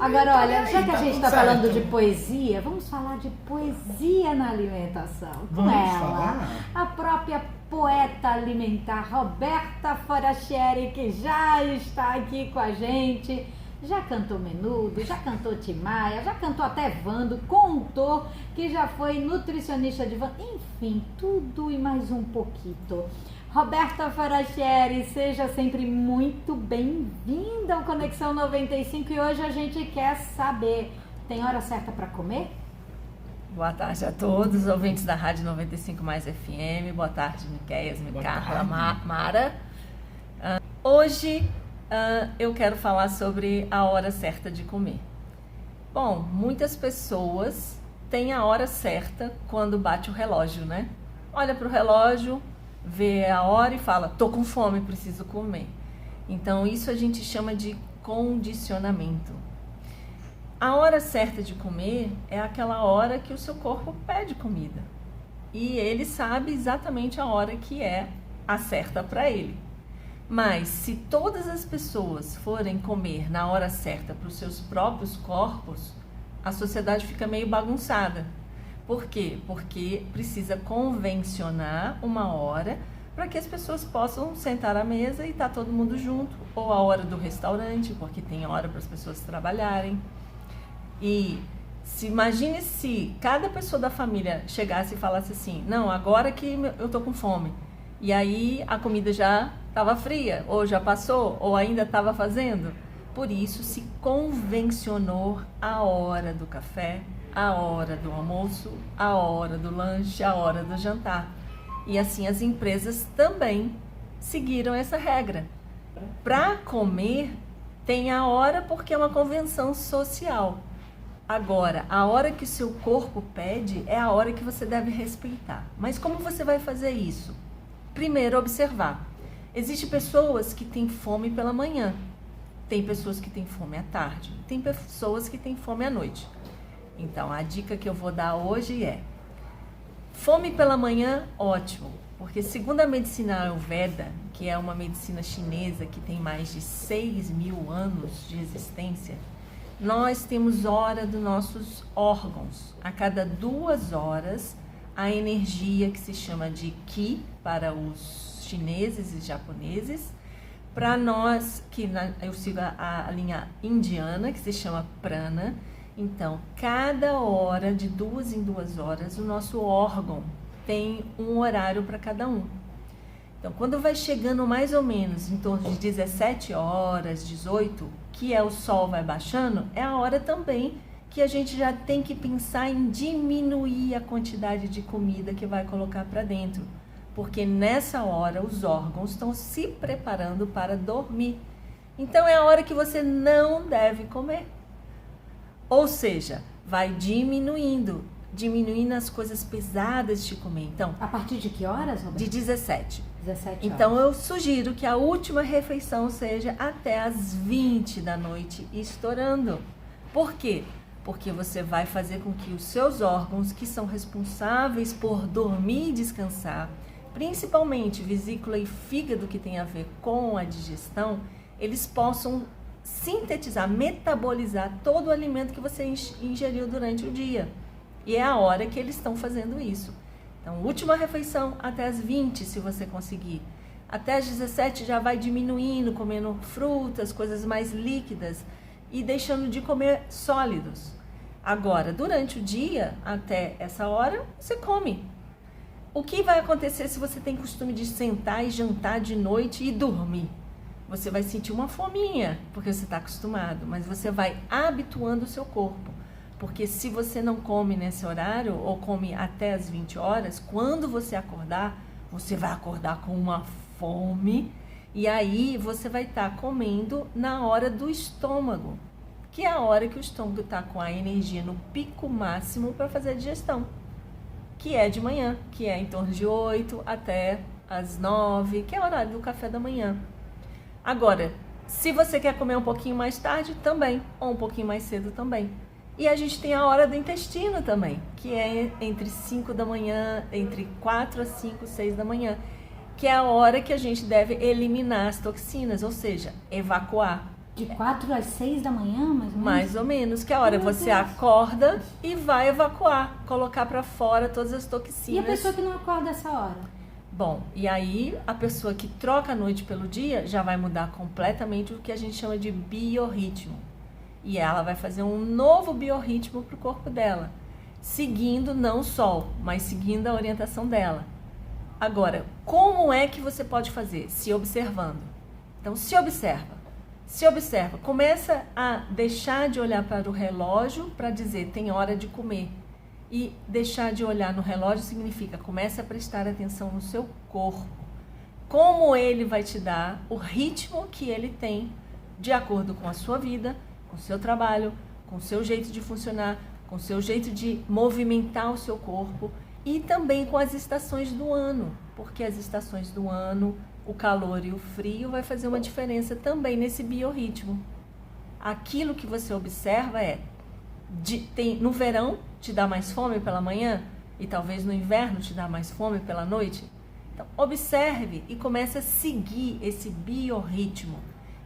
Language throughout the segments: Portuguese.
Agora, olha, já que a tá gente tudo está falando certo. de poesia, vamos falar de poesia na alimentação. Com Vamos ela, falar? a própria poeta alimentar Roberta Forastieri, que já está aqui com a gente. Já cantou Menudo, já cantou Tim Maia, já cantou até Vando, contou que já foi nutricionista de Vando, enfim, tudo e mais um pouquinho. Roberta Forastieri, seja sempre muito bem-vinda ao Conexão 95 e hoje a gente quer saber, tem hora certa para comer? Boa tarde a todos, ouvintes da Rádio 95 Mais FM, boa tarde Miqueias, Carla, Mara. Hoje eu quero falar sobre a hora certa de comer. Bom, muitas pessoas têm a hora certa quando bate o relógio, né? Olha para o relógio, vê a hora e fala, tô com fome, preciso comer. Então isso a gente chama de condicionamento. A hora certa de comer é aquela hora que o seu corpo pede comida. E ele sabe exatamente a hora que é a certa para ele. Mas se todas as pessoas forem comer na hora certa para os seus próprios corpos, a sociedade fica meio bagunçada. Por quê? Porque precisa convencionar uma hora para que as pessoas possam sentar à mesa e estar todo mundo junto. Ou a hora do restaurante, porque tem hora para as pessoas trabalharem. E imagine se cada pessoa da família chegasse e falasse assim, não, agora que eu tô com fome. E aí a comida já estava fria, ou já passou, ou ainda estava fazendo. Por isso se convencionou a hora do café, a hora do almoço, a hora do lanche, a hora do jantar. E assim as empresas também seguiram essa regra. Para comer tem a hora porque é uma convenção social. Agora, a hora que o seu corpo pede é a hora que você deve respeitar. Mas como você vai fazer isso? Primeiro, observar. Existem pessoas que têm fome pela manhã, tem pessoas que têm fome à tarde, tem pessoas que têm fome à noite. Então, a dica que eu vou dar hoje é: fome pela manhã, ótimo, porque segundo a medicina Ayurveda, que é uma medicina chinesa que tem mais de 6.000 anos de existência, nós temos hora dos nossos órgãos. A cada 2 horas, a energia que se chama de Qi para os chineses e japoneses, para nós, eu sigo a linha indiana, que se chama Prana. Então, cada hora, de 2 em 2 horas, o nosso órgão tem um horário para cada um. Então, quando vai chegando mais ou menos em torno de 17 horas, 18, que é o sol vai baixando, é a hora também que a gente já tem que pensar em diminuir a quantidade de comida que vai colocar para dentro. Porque nessa hora os órgãos estão se preparando para dormir. Então, é a hora que você não deve comer. Ou seja, vai diminuindo as coisas pesadas de comer. Então, A partir de que horas, Roberto? de 17. 17 horas. Então, eu sugiro que a última refeição seja até as 20 da noite, estourando. Por quê? Porque você vai fazer com que os seus órgãos, que são responsáveis por dormir e descansar, principalmente vesícula e fígado, que tem a ver com a digestão, eles possam sintetizar, metabolizar todo o alimento que você ingeriu durante o dia. E é a hora que eles estão fazendo isso. Então, última refeição até as 20, se você conseguir. Até as 17 já vai diminuindo, comendo frutas, coisas mais líquidas e deixando de comer sólidos. Agora, durante o dia, até essa hora, você come. O que vai acontecer se você tem costume de sentar e jantar de noite e dormir? Você vai sentir uma fominha, porque você está acostumado, mas você vai habituando o seu corpo. Porque se você não come nesse horário, ou come até as 20 horas, quando você acordar, você vai acordar com uma fome, e aí você vai estar comendo na hora do estômago, que é a hora que o estômago está com a energia no pico máximo para fazer a digestão, que é de manhã, que é em torno de 8 até as 9, que é o horário do café da manhã. Agora, se você quer comer um pouquinho mais tarde, também, ou um pouquinho mais cedo também. E a gente tem a hora do intestino também, que é entre 5 da manhã, entre 4 a 5, 6 da manhã, que é a hora que a gente deve eliminar as toxinas, ou seja, evacuar. De 4 às 6 da manhã, mais ou menos? Mais ou menos, que é a hora você acorda e vai evacuar, colocar para fora todas as toxinas. E a pessoa que não acorda essa hora? Bom, e aí a pessoa que troca a noite pelo dia já vai mudar completamente o que a gente chama de biorritmo. E ela vai fazer um novo biorritmo para o corpo dela, seguindo não o sol, mas seguindo a orientação dela. Agora, como é que você pode fazer? Se observando. Então, se observa, começa a deixar de olhar para o relógio para dizer tem hora de comer. E deixar de olhar no relógio significa começa a prestar atenção no seu corpo. Como ele vai te dar o ritmo que ele tem de acordo com a sua vida, com o seu trabalho, com o seu jeito de funcionar, com o seu jeito de movimentar o seu corpo e também com as estações do ano, porque as estações do ano, o calor e o frio vai fazer uma diferença também nesse biorritmo. Aquilo que você observa no verão te dá mais fome pela manhã e talvez no inverno te dá mais fome pela noite. Então, observe e comece a seguir esse biorritmo.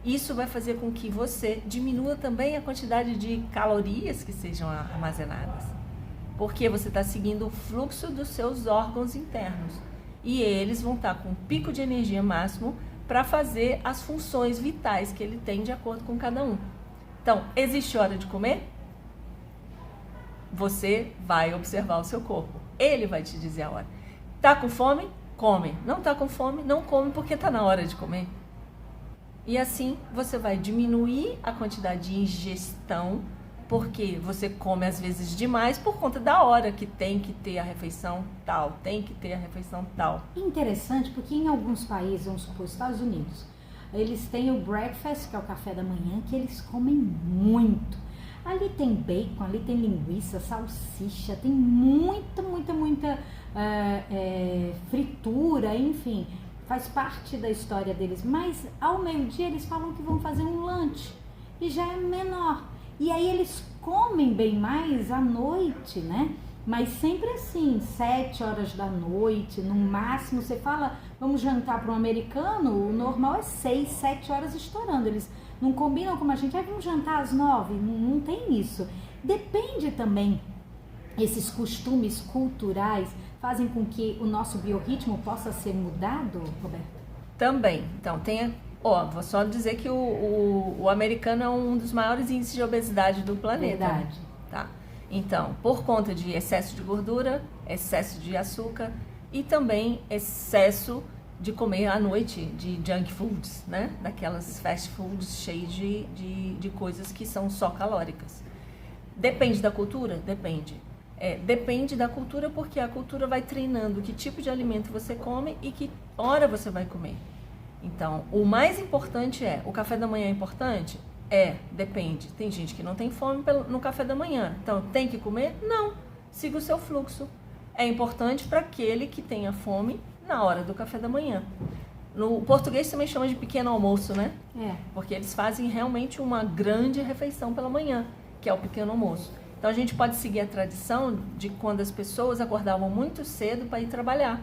Isso vai fazer com que você diminua também a quantidade de calorias que sejam armazenadas, porque você está seguindo o fluxo dos seus órgãos internos e eles vão estar com um pico de energia máximo para fazer as funções vitais que ele tem de acordo com cada um. Então, existe hora de comer? Você vai observar o seu corpo. Ele vai te dizer a hora. Tá com fome? Come. Não tá com fome? Não come porque tá na hora de comer. E assim você vai diminuir a quantidade de ingestão, porque você come às vezes demais por conta da hora que tem que ter a refeição tal, Interessante, porque em alguns países, vamos supor, Estados Unidos, eles têm o breakfast, que é o café da manhã, que eles comem muito. Ali tem bacon, ali tem linguiça, salsicha, tem muita fritura, enfim, faz parte da história deles. Mas ao meio-dia eles falam que vão fazer um lanche e já é menor. E aí eles comem bem mais à noite, né? Mas sempre assim, 7 horas da noite, no máximo. Você fala, vamos jantar para um americano, o normal é 6, 7 horas estourando. Eles não combinam como a gente, vamos jantar às 9, não tem isso. Depende também, esses costumes culturais fazem com que o nosso biorritmo possa ser mudado, Roberto? Também. Então, vou só dizer que o americano é um dos maiores índices de obesidade do planeta. Verdade. Tá? Então, por conta de excesso de gordura, excesso de açúcar e também excesso de comer à noite de junk foods, né? Daquelas fast foods cheias de coisas que são só calóricas. Depende da cultura? Depende. Depende da cultura, porque a cultura vai treinando que tipo de alimento você come e que hora você vai comer. Então, o mais importante o café da manhã é importante? Depende. Tem gente que não tem fome no café da manhã, então tem que comer? Não, siga o seu fluxo. É importante para aquele que tenha fome na hora do café da manhã. No português também chama de pequeno almoço, né? Porque eles fazem realmente uma grande refeição pela manhã, que é o pequeno almoço. Então a gente pode seguir a tradição de quando as pessoas acordavam muito cedo para ir trabalhar.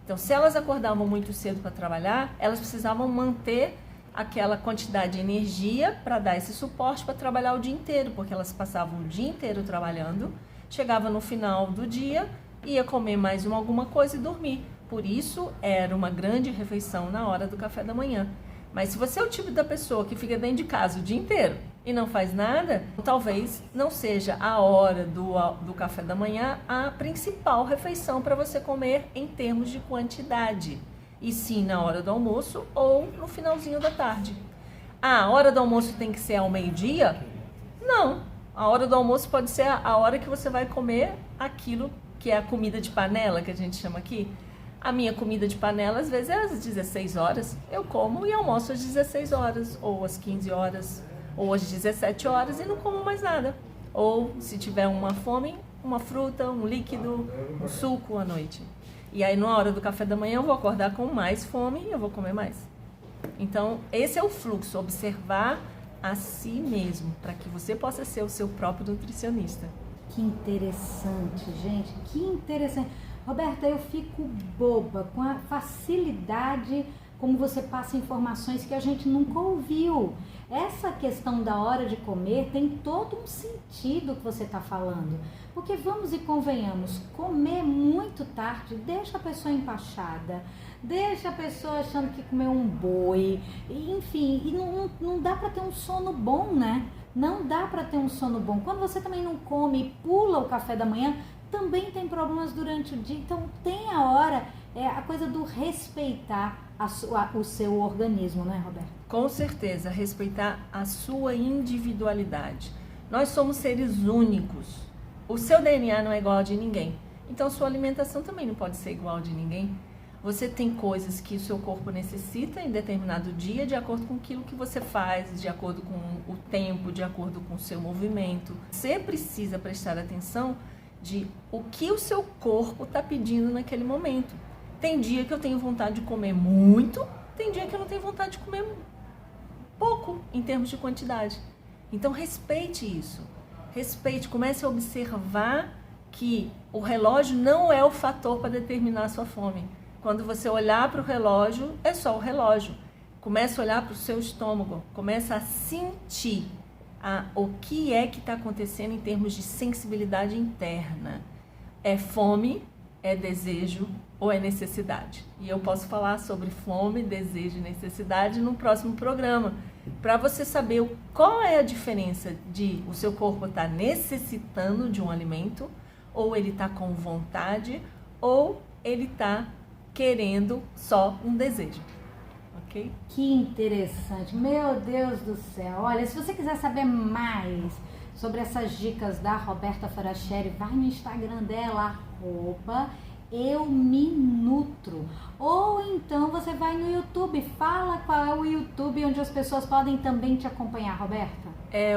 Então, se elas acordavam muito cedo para trabalhar, elas precisavam manter aquela quantidade de energia para dar esse suporte para trabalhar o dia inteiro, porque elas passavam o dia inteiro trabalhando, chegava no final do dia, ia comer mais alguma coisa e dormir. Por isso, era uma grande refeição na hora do café da manhã. Mas se você é o tipo da pessoa que fica dentro de casa o dia inteiro e não faz nada, talvez não seja a hora do café da manhã a principal refeição para você comer em termos de quantidade. E sim na hora do almoço ou no finalzinho da tarde. A hora do almoço tem que ser ao meio-dia? Não. A hora do almoço pode ser a hora que você vai comer aquilo que é a comida de panela, que a gente chama aqui. A minha comida de panela, às vezes, é às 16 horas. Eu como e almoço às 16 horas, ou às 15 horas, ou às 17 horas e não como mais nada. Ou, se tiver uma fome, uma fruta, um líquido, um suco à noite. E aí, na hora do café da manhã, eu vou acordar com mais fome e eu vou comer mais. Então, esse é o fluxo, observar a si mesmo, para que você possa ser o seu próprio nutricionista. Que interessante, gente, que interessante. Roberta, eu fico boba com a facilidade como você passa informações que a gente nunca ouviu. Essa questão da hora de comer tem todo um sentido que você está falando. Porque vamos e convenhamos, comer muito tarde deixa a pessoa empachada, deixa a pessoa achando que comeu um boi, enfim, e não dá para ter um sono bom, né? Não dá para ter um sono bom. Quando você também não come e pula o café da manhã, também tem problemas durante o dia. Então tem a hora, a coisa do respeitar o seu organismo, né, Roberta? Com certeza, respeitar a sua individualidade. Nós somos seres únicos. O seu DNA não é igual ao de ninguém. Então sua alimentação também não pode ser igual ao de ninguém. Você tem coisas que o seu corpo necessita em determinado dia, de acordo com aquilo que você faz, de acordo com o tempo, de acordo com o seu movimento. Você precisa prestar atenção de o que o seu corpo está pedindo naquele momento. Tem dia que eu tenho vontade de comer muito, tem dia que eu não tenho vontade de comer pouco em termos de quantidade. Então respeite isso. Respeite, comece a observar que o relógio não é o fator para determinar a sua fome. Quando você olhar para o relógio, é só o relógio. Comece a olhar para o seu estômago, comece a sentir o que é que está acontecendo em termos de sensibilidade interna. É fome, é desejo ou é necessidade? E eu posso falar sobre fome, desejo e necessidade no próximo programa, para você saber qual é a diferença de o seu corpo estar necessitando de um alimento, ou ele está com vontade, ou ele está querendo só um desejo. Ok? Que interessante, meu Deus do céu. Olha, se você quiser saber mais sobre essas dicas da Roberta Forastieri, vai no Instagram dela, @eumenutro. Ou então você vai no YouTube, fala qual é o YouTube onde as pessoas podem também te acompanhar, Roberta.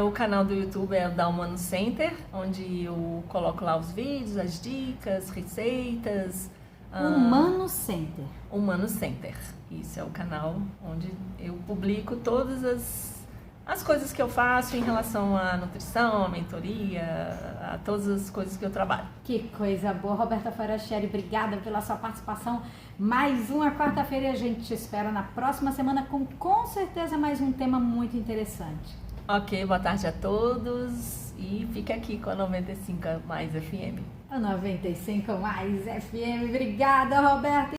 O canal do YouTube é o da Humano Center, onde eu coloco lá os vídeos, as dicas, receitas. Humano Center. Humano Center. Isso é o canal onde eu publico todas as coisas que eu faço em relação à nutrição, à mentoria, a todas as coisas que eu trabalho. Que coisa boa, Roberta Forastieri, obrigada pela sua participação. Mais uma quarta-feira e a gente te espera na próxima semana com certeza mais um tema muito interessante. Ok, boa tarde a todos e fique aqui com a 95 Mais FM. A 95 Mais FM, obrigada, Roberta.